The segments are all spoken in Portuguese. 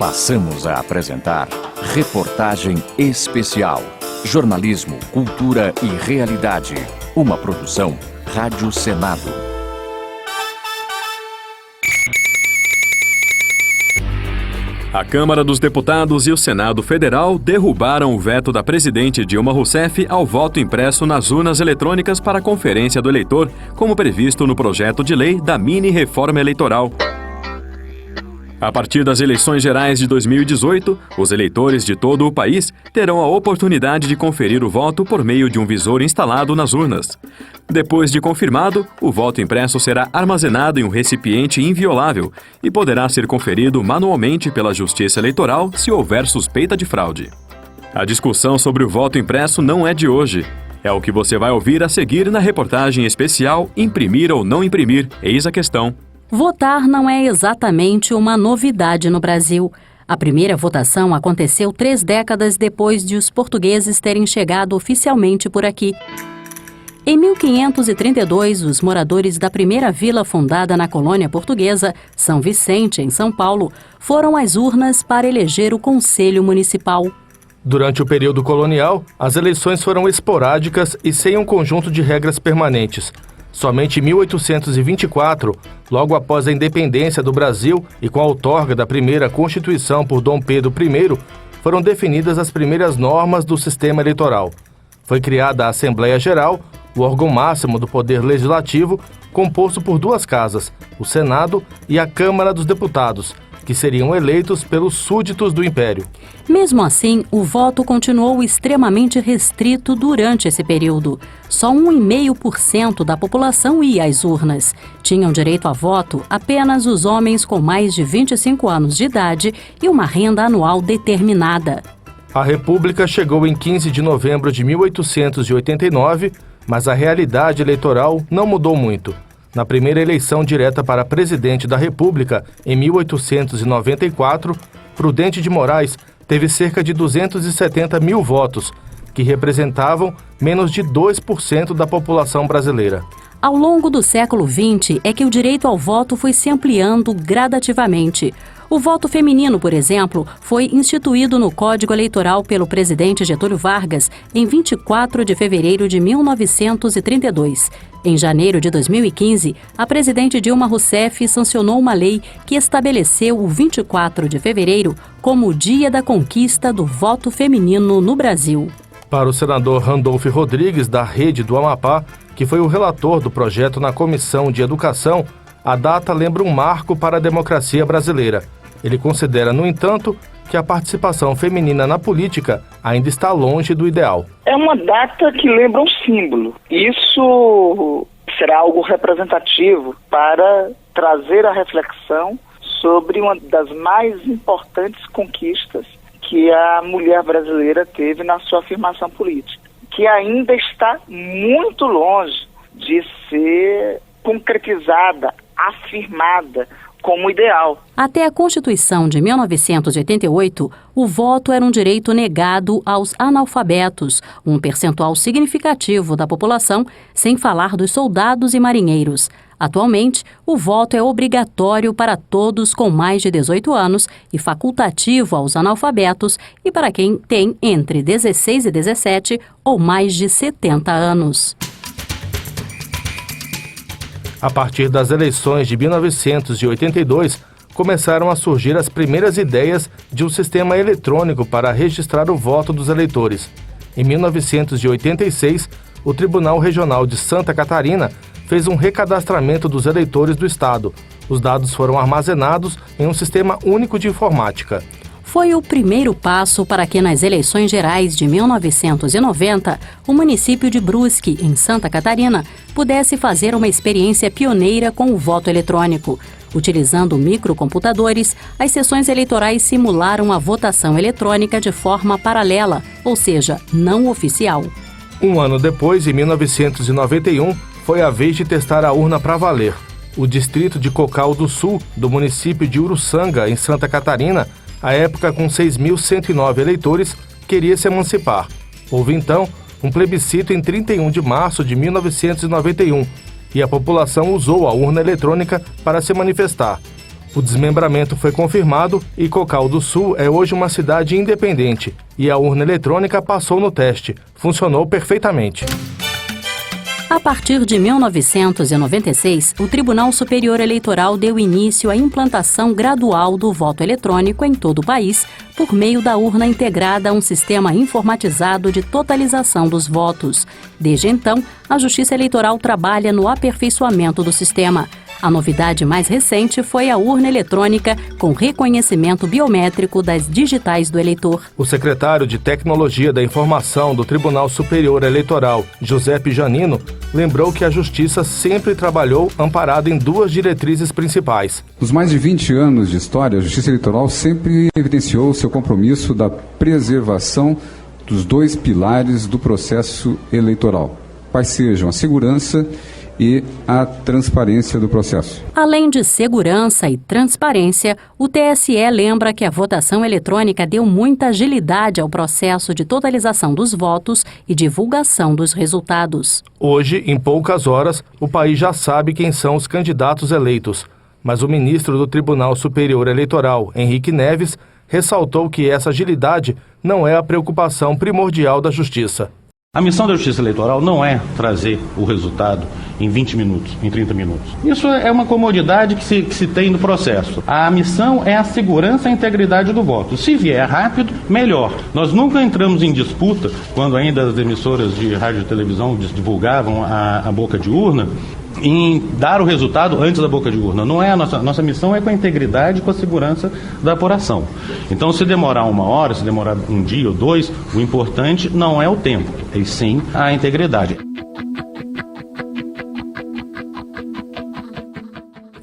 Passamos a apresentar Reportagem Especial. Jornalismo, cultura e realidade. Uma produção Rádio Senado. A Câmara dos Deputados e o Senado Federal derrubaram o veto da presidente Dilma Rousseff ao voto impresso nas urnas eletrônicas para a conferência do eleitor, como previsto no projeto de lei da mini-reforma eleitoral. A partir das eleições gerais de 2018, os eleitores de todo o país terão a oportunidade de conferir o voto por meio de um visor instalado nas urnas. Depois de confirmado, o voto impresso será armazenado em um recipiente inviolável e poderá ser conferido manualmente pela Justiça Eleitoral se houver suspeita de fraude. A discussão sobre o voto impresso não é de hoje. É o que você vai ouvir a seguir na reportagem especial Imprimir ou não imprimir, eis a questão. Votar não é exatamente uma novidade no Brasil. A primeira votação aconteceu 3 décadas depois de os portugueses terem chegado oficialmente por aqui. Em 1532, os moradores da primeira vila fundada na colônia portuguesa, São Vicente, em São Paulo, foram às urnas para eleger o Conselho Municipal. Durante o período colonial, as eleições foram esporádicas e sem um conjunto de regras permanentes. Somente em 1824, logo após a independência do Brasil e com a outorga da primeira Constituição por Dom Pedro I, foram definidas as primeiras normas do sistema eleitoral. Foi criada a Assembleia Geral, o órgão máximo do Poder Legislativo, composto por 2 casas, o Senado e a Câmara dos Deputados, que seriam eleitos pelos súditos do Império. Mesmo assim, o voto continuou extremamente restrito durante esse período. Só 1,5% da população ia às urnas. Tinham direito a voto apenas os homens com mais de 25 anos de idade e uma renda anual determinada. A República chegou em 15 de novembro de 1889, mas a realidade eleitoral não mudou muito. Na primeira eleição direta para presidente da República, em 1894, Prudente de Moraes teve cerca de 270 mil votos, que representavam menos de 2% da população brasileira. Ao longo do século XX é que o direito ao voto foi se ampliando gradativamente. O voto feminino, por exemplo, foi instituído no Código Eleitoral pelo presidente Getúlio Vargas em 24 de fevereiro de 1932. Em janeiro de 2015, a presidente Dilma Rousseff sancionou uma lei que estabeleceu o 24 de fevereiro como o Dia da Conquista do Voto Feminino no Brasil. Para o senador Randolfo Rodrigues, da Rede do Amapá, que foi o relator do projeto na Comissão de Educação, a data lembra um marco para a democracia brasileira. Ele considera, no entanto, que a participação feminina na política ainda está longe do ideal. É uma data que lembra um símbolo. Isso será algo representativo para trazer a reflexão sobre uma das mais importantes conquistas que a mulher brasileira teve na sua afirmação política, que ainda está muito longe de ser concretizada, afirmada como ideal. Até a Constituição de 1988, o voto era um direito negado aos analfabetos, um percentual significativo da população, sem falar dos soldados e marinheiros. Atualmente, o voto é obrigatório para todos com mais de 18 anos e facultativo aos analfabetos e para quem tem entre 16 e 17 ou mais de 70 anos. A partir das eleições de 1982, começaram a surgir as primeiras ideias de um sistema eletrônico para registrar o voto dos eleitores. Em 1986, o Tribunal Regional de Santa Catarina fez um recadastramento dos eleitores do estado. Os dados foram armazenados em um sistema único de informática. Foi o primeiro passo para que nas eleições gerais de 1990, o município de Brusque, em Santa Catarina, pudesse fazer uma experiência pioneira com o voto eletrônico. Utilizando microcomputadores, as sessões eleitorais simularam a votação eletrônica de forma paralela, ou seja, não oficial. Um ano depois, em 1991, foi a vez de testar a urna para valer. O distrito de Cocal do Sul, do município de Uruçanga, em Santa Catarina, à época com 6.109 eleitores, queria se emancipar. Houve então um plebiscito em 31 de março de 1991 e a população usou a urna eletrônica para se manifestar. O desmembramento foi confirmado e Cocal do Sul é hoje uma cidade independente e a urna eletrônica passou no teste. Funcionou perfeitamente. A partir de 1996, o Tribunal Superior Eleitoral deu início à implantação gradual do voto eletrônico em todo o país por meio da urna integrada a um sistema informatizado de totalização dos votos. Desde então, a Justiça Eleitoral trabalha no aperfeiçoamento do sistema. A novidade mais recente foi a urna eletrônica com reconhecimento biométrico das digitais do eleitor. O secretário de Tecnologia da Informação do Tribunal Superior Eleitoral, Giuseppe Janino, lembrou que a Justiça sempre trabalhou amparada em duas diretrizes principais. Nos mais de 20 anos de história, a Justiça Eleitoral sempre evidenciou seu compromisso da preservação dos dois pilares do processo eleitoral, quais sejam a segurança e a transparência do processo. Além de segurança e transparência, o TSE lembra que a votação eletrônica deu muita agilidade ao processo de totalização dos votos e divulgação dos resultados. Hoje, em poucas horas, o país já sabe quem são os candidatos eleitos. Mas o ministro do Tribunal Superior Eleitoral, Henrique Neves, ressaltou que essa agilidade não é a preocupação primordial da Justiça. A missão da Justiça Eleitoral não é trazer o resultado em 20 minutos, em 30 minutos. Isso é uma comodidade que se tem no processo. A missão é a segurança e a integridade do voto. Se vier rápido, melhor. Nós nunca entramos em disputa, quando ainda as emissoras de rádio e televisão divulgavam a boca de urna, em dar o resultado antes da boca de urna. Não é a nossa missão é com a integridade e com a segurança da apuração. Então, se demorar 1 hora, se demorar um dia ou 2, o importante não é o tempo, e sim a integridade.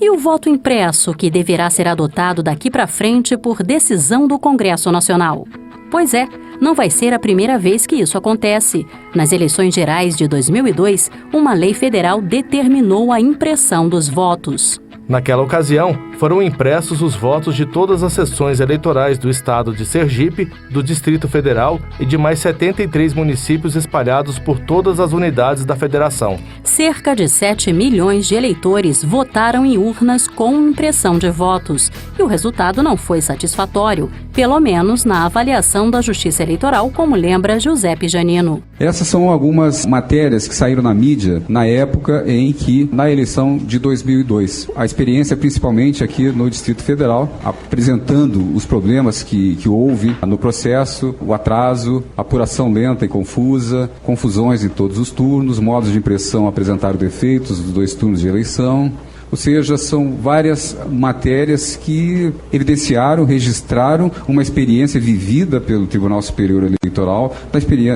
E o voto impresso, que deverá ser adotado daqui para frente por decisão do Congresso Nacional? Pois é, não vai ser a primeira vez que isso acontece. Nas eleições gerais de 2002, uma lei federal determinou a impressão dos votos. Naquela ocasião, foram impressos os votos de todas as seções eleitorais do estado de Sergipe, do Distrito Federal e de mais 73 municípios espalhados por todas as unidades da federação. Cerca de 7 milhões de eleitores votaram em urnas com impressão de votos. E o resultado não foi satisfatório, pelo menos na avaliação da Justiça Eleitoral, como lembra Giuseppe Janino. Essas são algumas matérias que saíram na mídia na época em que, na eleição de 2002, a experiência principalmente aqui no Distrito Federal, apresentando os problemas que houve no processo, o atraso, apuração lenta e confusa, confusões em todos os turnos, modos de impressão apresentaram defeitos dos 2 turnos de eleição. Ou seja, são várias matérias que evidenciaram, registraram uma experiência vivida pelo Tribunal Superior Eleitoral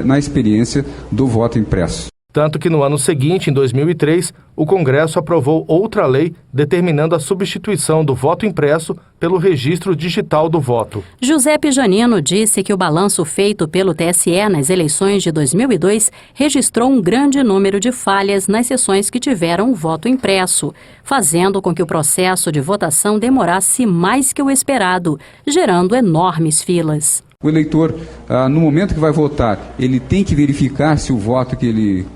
na experiência do voto impresso. Tanto que no ano seguinte, em 2003, o Congresso aprovou outra lei determinando a substituição do voto impresso pelo registro digital do voto. Giuseppe Janino disse que o balanço feito pelo TSE nas eleições de 2002 registrou um grande número de falhas nas sessões que tiveram o voto impresso, fazendo com que o processo de votação demorasse mais que o esperado, gerando enormes filas. O eleitor, no momento que vai votar, ele tem que verificar se o voto que ele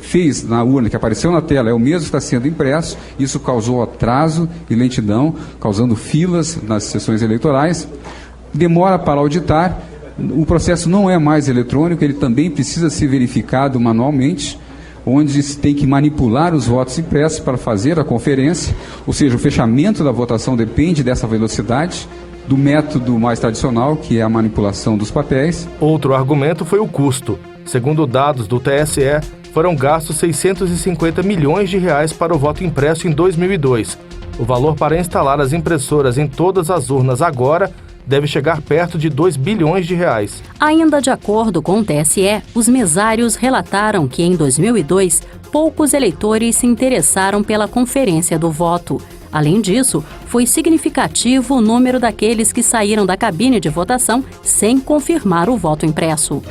fez na urna, que apareceu na tela, é o mesmo que está sendo impresso. Isso causou atraso e lentidão, causando filas nas sessões eleitorais. Demora para auditar. O processo não é mais eletrônico, ele também precisa ser verificado manualmente, onde se tem que manipular os votos impressos para fazer a conferência, ou seja, o fechamento da votação depende dessa velocidade, do método mais tradicional, que é a manipulação dos papéis. Outro argumento foi o custo. Segundo dados do TSE, foram gastos 650 milhões de reais para o voto impresso em 2002. O valor para instalar as impressoras em todas as urnas agora deve chegar perto de 2 bilhões de reais. Ainda de acordo com o TSE, os mesários relataram que em 2002, poucos eleitores se interessaram pela conferência do voto. Além disso, foi significativo o número daqueles que saíram da cabine de votação sem confirmar o voto impresso.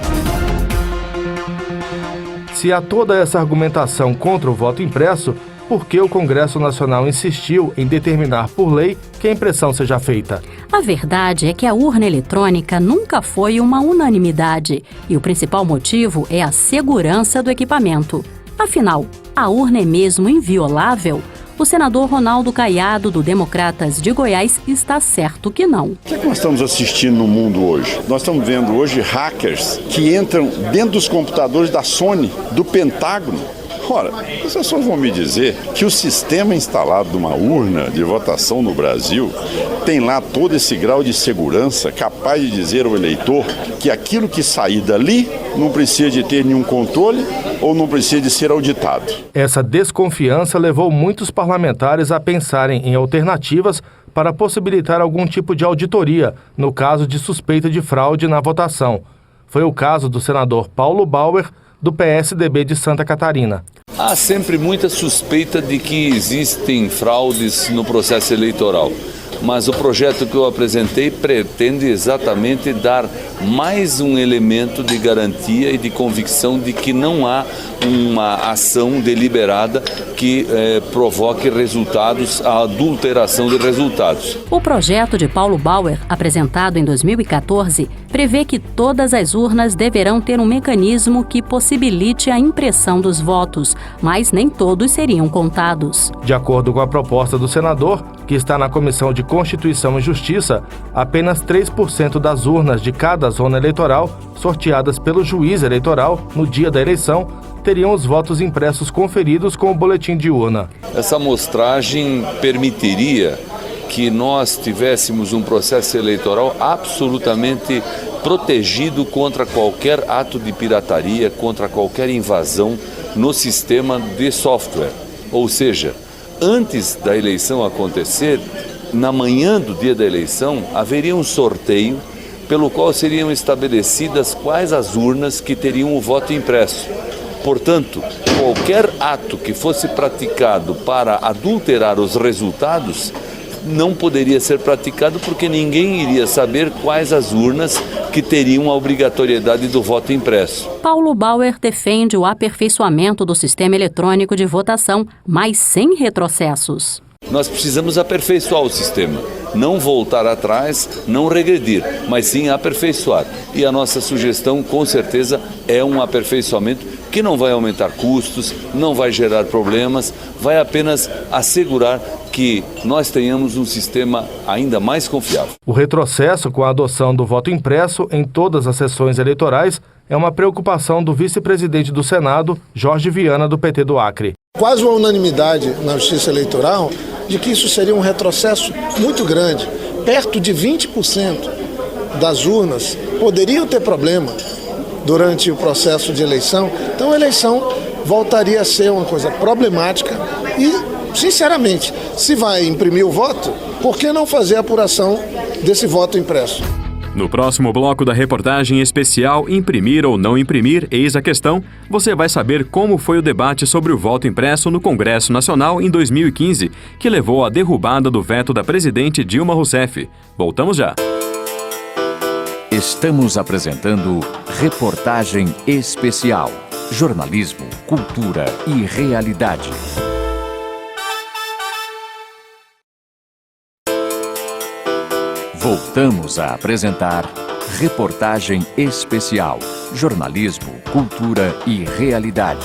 Se há toda essa argumentação contra o voto impresso, por que o Congresso Nacional insistiu em determinar por lei que a impressão seja feita? A verdade é que a urna eletrônica nunca foi uma unanimidade e o principal motivo é a segurança do equipamento. Afinal, a urna é mesmo inviolável? O senador Ronaldo Caiado, do Democratas de Goiás, está certo que não. O que nós estamos assistindo no mundo hoje? Nós estamos vendo hoje hackers que entram dentro dos computadores da Sony, do Pentágono. Ora, as pessoas vão me dizer que o sistema instalado numa urna de votação no Brasil tem lá todo esse grau de segurança capaz de dizer ao eleitor que aquilo que sair dali não precisa de ter nenhum controle ou não precisa de ser auditado. Essa desconfiança levou muitos parlamentares a pensarem em alternativas para possibilitar algum tipo de auditoria no caso de suspeita de fraude na votação. Foi o caso do senador Paulo Bauer, do PSDB de Santa Catarina. Há sempre muita suspeita de que existem fraudes no processo eleitoral, mas o projeto que eu apresentei pretende exatamente dar mais um elemento de garantia e de convicção de que não há uma ação deliberada que provoque resultados, a adulteração de resultados. O projeto de Paulo Bauer, apresentado em 2014, prevê que todas as urnas deverão ter um mecanismo que possibilite a impressão dos votos, mas nem todos seriam contados. De acordo com a proposta do senador, que está na Comissão de Constituição e Justiça, apenas 3% das urnas de cada zona eleitoral, sorteadas pelo juiz eleitoral no dia da eleição, teriam os votos impressos conferidos com o boletim de urna. Essa amostragem permitiria que nós tivéssemos um processo eleitoral absolutamente protegido contra qualquer ato de pirataria, contra qualquer invasão no sistema de software. Ou seja, antes da eleição acontecer, na manhã do dia da eleição, haveria um sorteio pelo qual seriam estabelecidas quais as urnas que teriam o voto impresso. Portanto, qualquer ato que fosse praticado para adulterar os resultados não poderia ser praticado porque ninguém iria saber quais as urnas que teriam a obrigatoriedade do voto impresso. Paulo Bauer defende o aperfeiçoamento do sistema eletrônico de votação, mas sem retrocessos. Nós precisamos aperfeiçoar o sistema, não voltar atrás, não regredir, mas sim aperfeiçoar. E a nossa sugestão, com certeza, é um aperfeiçoamento que não vai aumentar custos, não vai gerar problemas, vai apenas assegurar que nós tenhamos um sistema ainda mais confiável. O retrocesso com a adoção do voto impresso em todas as sessões eleitorais é uma preocupação do vice-presidente do Senado, Jorge Viana, do PT do Acre. Quase uma unanimidade na Justiça Eleitoral de que isso seria um retrocesso muito grande. Perto de 20% das urnas poderiam ter problema durante o processo de eleição. Então a eleição voltaria a ser uma coisa problemática e, sinceramente, se vai imprimir o voto, por que não fazer a apuração desse voto impresso? No próximo bloco da reportagem especial Imprimir ou Não Imprimir, eis a questão, você vai saber como foi o debate sobre o voto impresso no Congresso Nacional em 2015, que levou à derrubada do veto da presidente Dilma Rousseff. Voltamos já. Estamos apresentando Reportagem Especial. Jornalismo, cultura e realidade. Voltamos a apresentar Reportagem Especial. Jornalismo, cultura e realidade.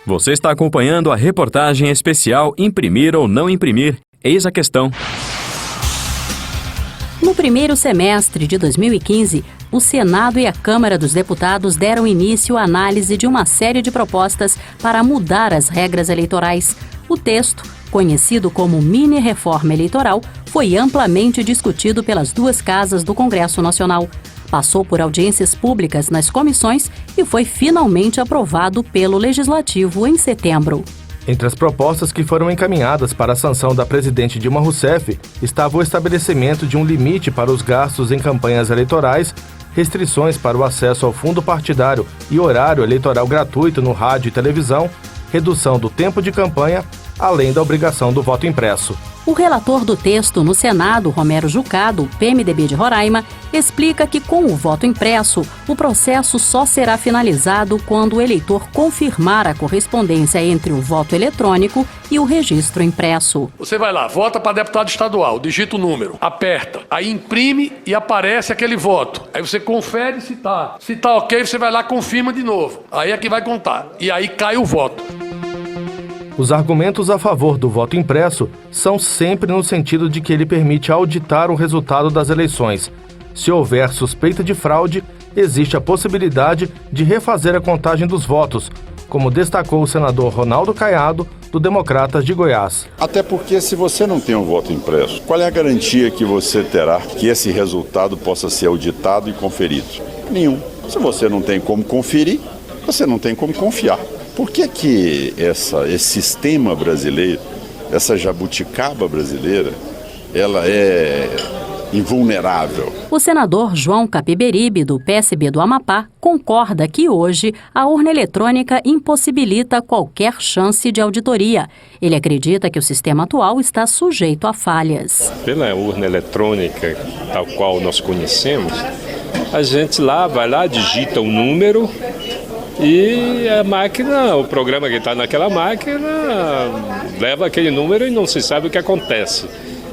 Você está acompanhando a reportagem especial Imprimir ou Não Imprimir, eis a questão. No primeiro semestre de 2015, o Senado e a Câmara dos Deputados deram início à análise de uma série de propostas para mudar as regras eleitorais. O texto, conhecido como mini-reforma eleitoral, foi amplamente discutido pelas duas casas do Congresso Nacional. Passou por audiências públicas nas comissões e foi finalmente aprovado pelo Legislativo em setembro. Entre as propostas que foram encaminhadas para a sanção da presidente Dilma Rousseff estava o estabelecimento de um limite para os gastos em campanhas eleitorais, restrições para o acesso ao fundo partidário e horário eleitoral gratuito no rádio e televisão, redução do tempo de campanha, além da obrigação do voto impresso. O relator do texto no Senado, Romero Jucá, do PMDB de Roraima, explica que com o voto impresso, o processo só será finalizado quando o eleitor confirmar a correspondência entre o voto eletrônico e o registro impresso. Você vai lá, vota para deputado estadual, digita o número, aperta, aí imprime e aparece aquele voto. Aí você confere se tá ok, você vai lá, confirma de novo. Aí é que vai contar. E aí cai o voto. Os argumentos a favor do voto impresso são sempre no sentido de que ele permite auditar o resultado das eleições. Se houver suspeita de fraude, existe a possibilidade de refazer a contagem dos votos, como destacou o senador Ronaldo Caiado, do Democratas de Goiás. Até porque se você não tem um voto impresso, qual é a garantia que você terá que esse resultado possa ser auditado e conferido? Nenhum. Se você não tem como conferir, você não tem como confiar. Por que esse sistema brasileiro, essa jabuticaba brasileira, ela é invulnerável? O senador João Capiberibe, do PSB do Amapá, concorda que hoje a urna eletrônica impossibilita qualquer chance de auditoria. Ele acredita que o sistema atual está sujeito a falhas. Pela urna eletrônica, tal qual nós conhecemos, a gente vai lá, digita o número e a máquina, o programa que está naquela máquina, leva aquele número e não se sabe o que acontece.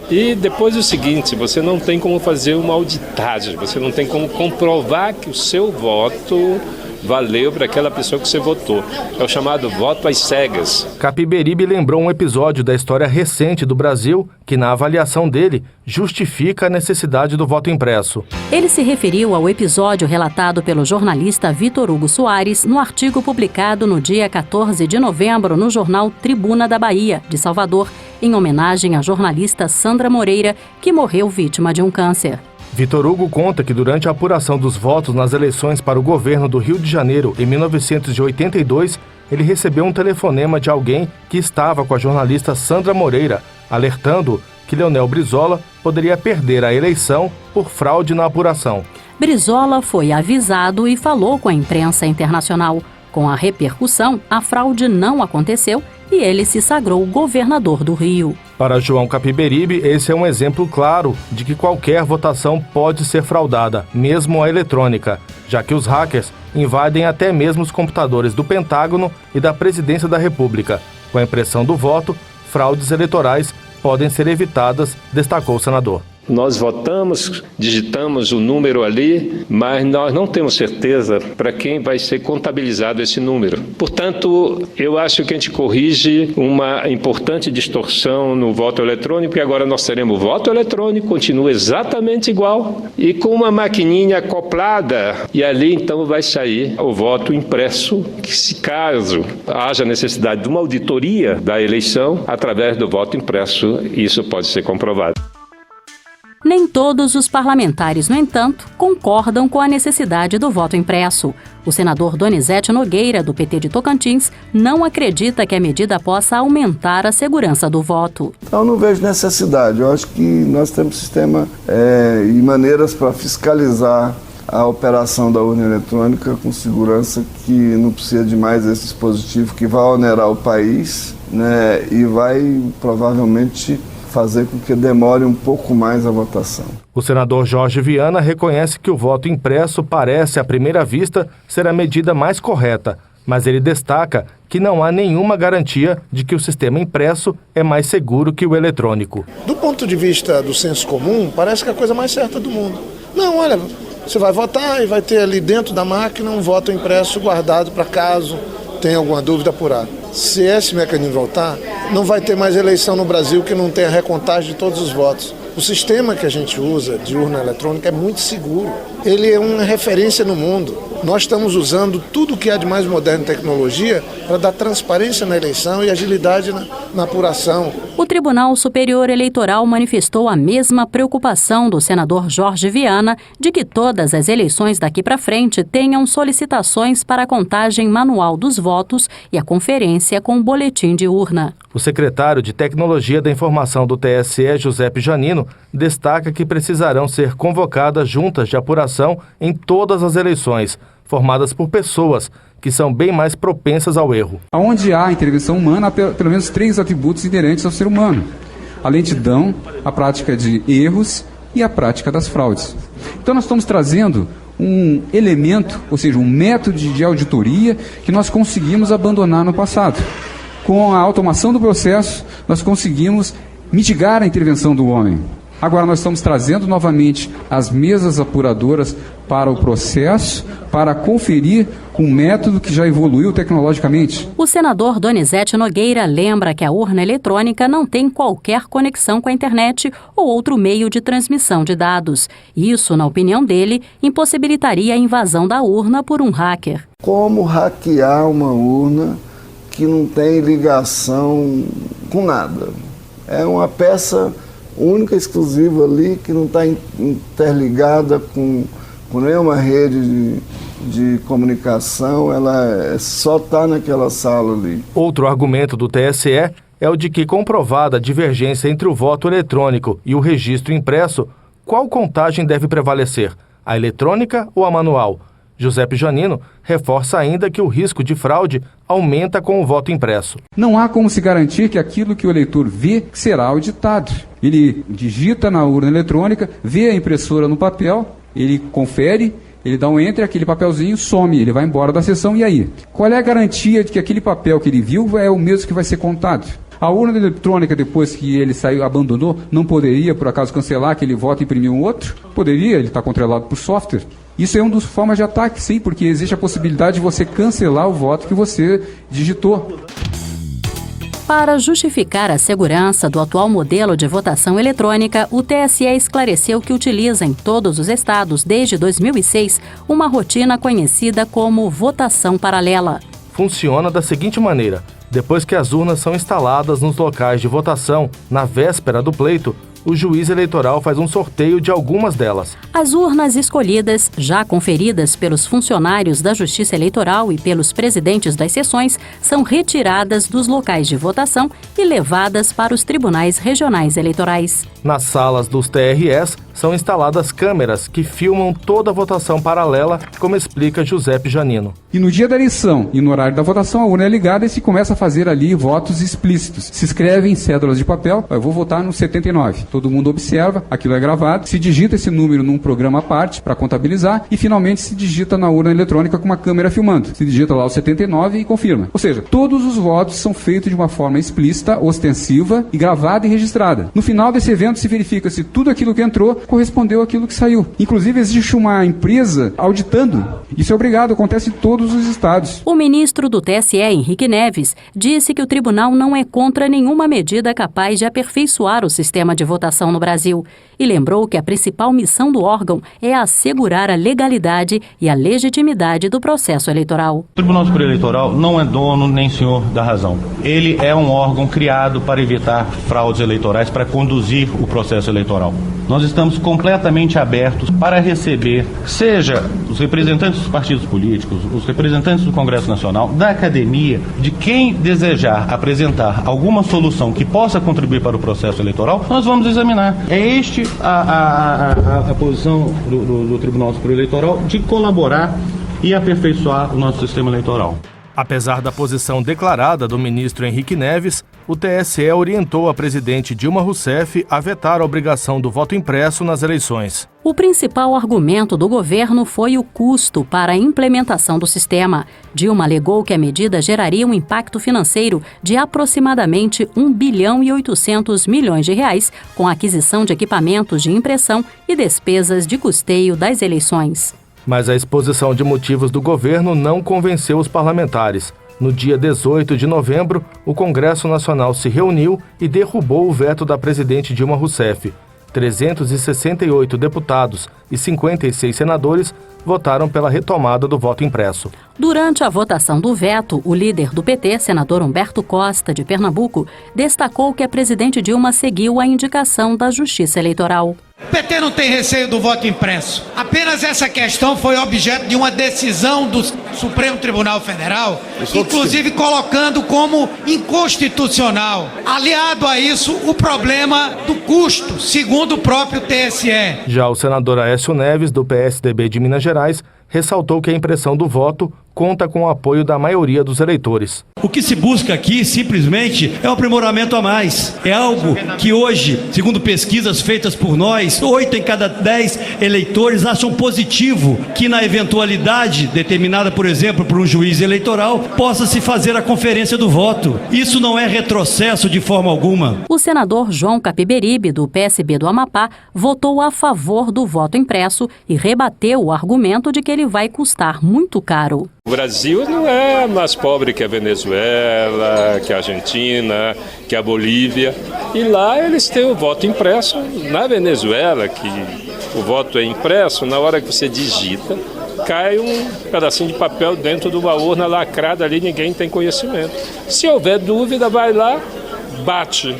E depois o seguinte, você não tem como fazer uma auditagem, você não tem como comprovar que o seu voto valeu para aquela pessoa que você votou. É o chamado voto às cegas. Capiberibe lembrou um episódio da história recente do Brasil que, na avaliação dele, justifica a necessidade do voto impresso. Ele se referiu ao episódio relatado pelo jornalista Vitor Hugo Soares no artigo publicado no dia 14 de novembro no jornal Tribuna da Bahia, de Salvador, em homenagem à jornalista Sandra Moreira, que morreu vítima de um câncer. Vitor Hugo conta que durante a apuração dos votos nas eleições para o governo do Rio de Janeiro em 1982, ele recebeu um telefonema de alguém que estava com a jornalista Sandra Moreira, alertando que Leonel Brizola poderia perder a eleição por fraude na apuração. Brizola foi avisado e falou com a imprensa internacional. Com a repercussão, a fraude não aconteceu e ele se sagrou governador do Rio. Para João Capiberibe, esse é um exemplo claro de que qualquer votação pode ser fraudada, mesmo a eletrônica, já que os hackers invadem até mesmo os computadores do Pentágono e da Presidência da República. Com a impressão do voto, fraudes eleitorais podem ser evitadas, destacou o senador. Nós votamos, digitamos o número ali, mas nós não temos certeza para quem vai ser contabilizado esse número. Portanto, eu acho que a gente corrige uma importante distorção no voto eletrônico, e agora nós teremos o voto eletrônico, continua exatamente igual, e com uma maquininha acoplada, e ali então vai sair o voto impresso, que se caso haja necessidade de uma auditoria da eleição, através do voto impresso, isso pode ser comprovado. Nem todos os parlamentares, no entanto, concordam com a necessidade do voto impresso. O senador Donizete Nogueira, do PT de Tocantins, não acredita que a medida possa aumentar a segurança do voto. Eu não vejo necessidade. Eu acho que nós temos sistema e maneiras para fiscalizar a operação da urna eletrônica com segurança, que não precisa de mais esse dispositivo que vai onerar o país, né, e vai provavelmente fazer com que demore um pouco mais a votação. O senador Jorge Viana reconhece que o voto impresso parece, à primeira vista, ser a medida mais correta, mas ele destaca que não há nenhuma garantia de que o sistema impresso é mais seguro que o eletrônico. Do ponto de vista do senso comum, parece que é a coisa mais certa do mundo. Não, olha, você vai votar e vai ter ali dentro da máquina um voto impresso guardado para caso tenha alguma dúvida apurada. Se esse mecanismo voltar, não vai ter mais eleição no Brasil que não tenha recontagem de todos os votos. O sistema que a gente usa de urna eletrônica é muito seguro. Ele é uma referência no mundo. Nós estamos usando tudo o que há de mais moderno em tecnologia para dar transparência na eleição e agilidade na apuração. O Tribunal Superior Eleitoral manifestou a mesma preocupação do senador Jorge Viana de que todas as eleições daqui para frente tenham solicitações para a contagem manual dos votos e a conferência com o boletim de urna. O secretário de Tecnologia da Informação do TSE, Giuseppe Janino, destaca que precisarão ser convocadas juntas de apuração em todas as eleições, formadas por pessoas que são bem mais propensas ao erro. Onde há intervenção humana, há pelo menos 3 atributos inerentes ao ser humano: a lentidão, a prática de erros e a prática das fraudes. Então nós estamos trazendo um elemento, ou seja, um método de auditoria que nós conseguimos abandonar no passado. Com a automação do processo, nós conseguimos mitigar a intervenção do homem. Agora nós estamos trazendo novamente as mesas apuradoras para o processo, para conferir com um método que já evoluiu tecnologicamente. O senador Donizete Nogueira lembra que a urna eletrônica não tem qualquer conexão com a internet ou outro meio de transmissão de dados. Isso, na opinião dele, impossibilitaria a invasão da urna por um hacker. Como hackear uma urna que não tem ligação com nada? É uma peça única, exclusiva ali, que não está interligada com nenhuma rede de comunicação, ela só está naquela sala ali. Outro argumento do TSE é o de que, comprovada a divergência entre o voto eletrônico e o registro impresso, qual contagem deve prevalecer, a eletrônica ou a manual? Giuseppe Janino reforça ainda que o risco de fraude aumenta com o voto impresso. Não há como se garantir que aquilo que o eleitor vê será auditado. Ele digita na urna eletrônica, vê a impressora no papel, ele confere, ele dá um enter, aquele papelzinho some, ele vai embora da sessão, e aí? Qual é a garantia de que aquele papel que ele viu é o mesmo que vai ser contado? A urna eletrônica, depois que ele saiu, abandonou, não poderia, por acaso, cancelar aquele voto e imprimir um outro? Poderia, ele está controlado por software. Isso é uma das formas de ataque, sim, porque existe a possibilidade de você cancelar o voto que você digitou. Para justificar a segurança do atual modelo de votação eletrônica, o TSE esclareceu que utiliza em todos os estados, desde 2006, uma rotina conhecida como votação paralela. Funciona da seguinte maneira: depois que as urnas são instaladas nos locais de votação, na véspera do pleito, o juiz eleitoral faz um sorteio de algumas delas. As urnas escolhidas, já conferidas pelos funcionários da Justiça Eleitoral e pelos presidentes das sessões, são retiradas dos locais de votação e levadas para os tribunais regionais eleitorais. Nas salas dos TREs, são instaladas câmeras que filmam toda a votação paralela, como explica Giuseppe Janino. E no dia da eleição e no horário da votação, a urna é ligada e se começa a fazer ali votos explícitos. Se escreve em cédulas de papel, eu vou votar no 79. Todo mundo observa, aquilo é gravado, se digita esse número num programa à parte para contabilizar e finalmente se digita na urna eletrônica com uma câmera filmando. Se digita lá o 79 e confirma. Ou seja, todos os votos são feitos de uma forma explícita, ostensiva e gravada e registrada. No final desse evento se verifica se tudo aquilo que entrou correspondeu àquilo que saiu. Inclusive existe uma empresa auditando. Isso é obrigado, acontece em todos os estados. O ministro do TSE, Henrique Neves, disse que o tribunal não é contra nenhuma medida capaz de aperfeiçoar o sistema de votação no Brasil e lembrou que a principal missão do órgão é assegurar a legalidade e a legitimidade do processo eleitoral. O Tribunal Superior Eleitoral não é dono nem senhor da razão. Ele é um órgão criado para evitar fraudes eleitorais, para conduzir o processo eleitoral. Nós estamos completamente abertos para receber, seja os representantes dos partidos políticos, os representantes do Congresso Nacional, da academia, de quem desejar apresentar alguma solução que possa contribuir para o processo eleitoral, nós vamos examinar. É a posição do Tribunal Superior Eleitoral de colaborar e aperfeiçoar o nosso sistema eleitoral. Apesar da posição declarada do ministro Henrique Neves, o TSE orientou a presidente Dilma Rousseff a vetar a obrigação do voto impresso nas eleições. O principal argumento do governo foi o custo para a implementação do sistema. Dilma alegou que a medida geraria um impacto financeiro de aproximadamente 1 bilhão e 800 milhões de reais, com a aquisição de equipamentos de impressão e despesas de custeio das eleições. Mas a exposição de motivos do governo não convenceu os parlamentares. No dia 18 de novembro, o Congresso Nacional se reuniu e derrubou o veto da presidente Dilma Rousseff. 368 deputados e 56 senadores votaram pela retomada do voto impresso. Durante a votação do veto, o líder do PT, senador Humberto Costa, de Pernambuco, destacou que a presidente Dilma seguiu a indicação da Justiça Eleitoral. O PT não tem receio do voto impresso. Apenas essa questão foi objeto de uma decisão do Supremo Tribunal Federal, inclusive colocando como inconstitucional. Aliado a isso, o problema do custo, segundo o próprio TSE. Já o senador Aécio Neves, do PSDB de Minas Gerais, ressaltou que a impressão do voto conta com o apoio da maioria dos eleitores. O que se busca aqui, simplesmente, é um aprimoramento a mais. É algo que hoje, segundo pesquisas feitas por nós, 8 em cada 10 eleitores acham positivo que na eventualidade determinada, por exemplo, por um juiz eleitoral, possa se fazer a conferência do voto. Isso não é retrocesso de forma alguma. O senador João Capiberibe, do PSB do Amapá, votou a favor do voto impresso e rebateu o argumento de que ele vai custar muito caro. O Brasil não é mais pobre que a Venezuela, que a Argentina, que a Bolívia. E lá eles têm o voto impresso. Na Venezuela, que o voto é impresso, na hora que você digita, cai um pedacinho de papel dentro de uma urna lacrada ali, ninguém tem conhecimento. Se houver dúvida, vai lá, bate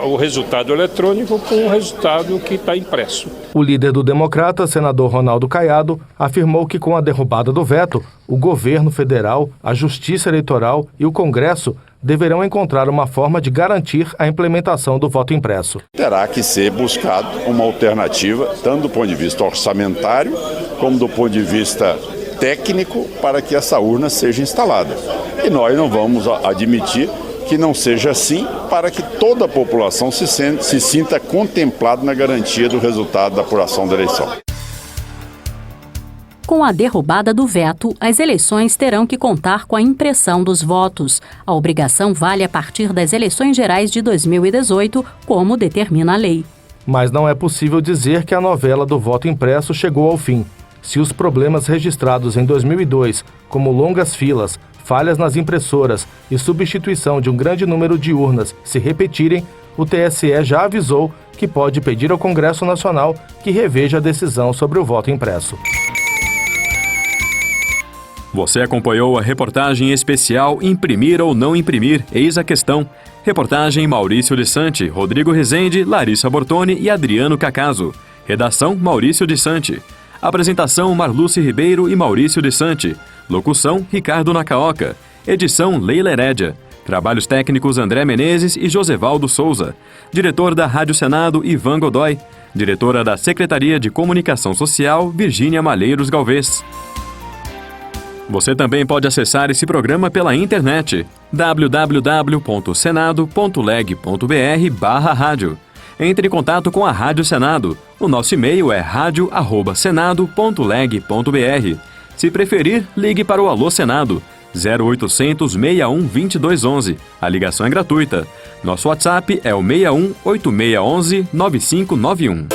o resultado eletrônico com o resultado que está impresso. O líder do Democrata, senador Ronaldo Caiado, afirmou que com a derrubada do veto, o governo federal, a Justiça Eleitoral e o Congresso deverão encontrar uma forma de garantir a implementação do voto impresso. Terá que ser buscado uma alternativa, tanto do ponto de vista orçamentário, como do ponto de vista técnico, para que essa urna seja instalada. E nós não vamos admitir que não seja assim, para que toda a população se sinta contemplada na garantia do resultado da apuração da eleição. Com a derrubada do veto, as eleições terão que contar com a impressão dos votos. A obrigação vale a partir das eleições gerais de 2018, como determina a lei. Mas não é possível dizer que a novela do voto impresso chegou ao fim. Se os problemas registrados em 2002, como longas filas, falhas nas impressoras e substituição de um grande número de urnas se repetirem, o TSE já avisou que pode pedir ao Congresso Nacional que reveja a decisão sobre o voto impresso. Você acompanhou a reportagem especial Imprimir ou Não Imprimir? Eis a questão. Reportagem Maurício de Santi, Rodrigo Rezende, Larissa Bortoni e Adriano Cacaso. Redação Maurício de Santi. Apresentação Marluce Ribeiro e Maurício de Santi. Locução Ricardo Nacaoca. Edição Leila Herédia. Trabalhos técnicos André Menezes e Josevaldo Souza. Diretor da Rádio Senado Ivan Godoy. Diretora da Secretaria de Comunicação Social Virgínia Malheiros Galvez. Você também pode acessar esse programa pela internet www.senado.leg.br/rádio. Entre em contato com a Rádio Senado. O nosso e-mail é radio@senado.leg.br. Se preferir, ligue para o Alô Senado, 0800 61 2211. A ligação é gratuita. Nosso WhatsApp é o 61 8611 9591.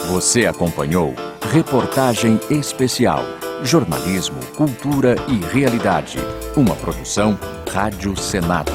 Você acompanhou Reportagem Especial. Jornalismo, cultura e realidade. Uma produção Rádio Senado.